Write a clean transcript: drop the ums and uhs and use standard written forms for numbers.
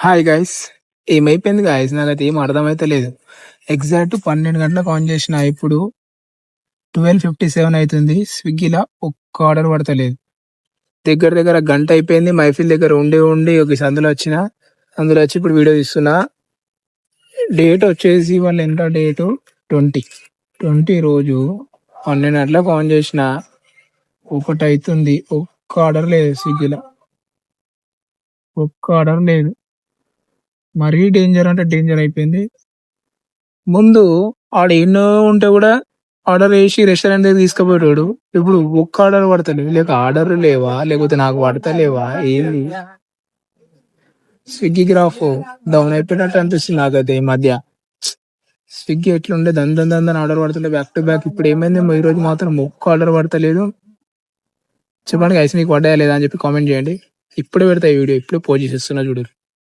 Hi guys. ఏమైపోయింది guys, నాకైతే ఏం అర్థమైతే లేదు. ఎగ్జాక్ట్ 12 గంటలకు ఆన్ చేసిన, ఇప్పుడు 12:57 అవుతుంది. స్విగ్గీలో ఒక్క ఆర్డర్ పడతలేదు. దగ్గర దగ్గర గంట అయిపోయింది. మైఫిల్ దగ్గర ఉండి ఉండి ఒక అందులో వచ్చి ఇప్పుడు వీడియో తీస్తున్నా. డేట్ వచ్చేసి వాళ్ళు ఎంత డేటు 20 రోజు 12 గంటలకు ఆన్ చేసిన, ఒకటి అవుతుంది. ఒక్క ఆర్డర్ లేదు స్విగ్గీలో, ఒక్క ఆర్డర్ లేదు. మరీ డేంజర్ అంటే డేంజర్ అయిపోయింది. ముందు ఆడ ఎన్నో ఉంటే కూడా ఆర్డర్ వేసి రెస్టారెంట్ దగ్గర తీసుకుపోయాడు. ఇప్పుడు ఒక్క ఆర్డర్ పడతలేవు, లేక ఆర్డర్ లేవా, లేకపోతే నాకు పడతలేవా, ఏంది? స్విగ్గీ గ్రాఫ్ డౌన్ అయిపోయినట్టు అనిపిస్తుంది నాకైతే ఈ మధ్య. స్విగ్గీ ఎట్లుండే దందని ఆర్డర్ పడతలేదు బ్యాక్ టు బ్యాక్. ఇప్పుడు ఏమైంది, ఈ రోజు మాత్రం ఒక్క ఆర్డర్ పడతలేదు. చెప్పండి గైస్, మీకు పడ్డాయా లేదా అని చెప్పి కామెంట్ చేయండి. ఇప్పుడే పెడతాయి వీడియో, ఇప్పుడే పోస్ట్ చేస్తున్నా చూడు.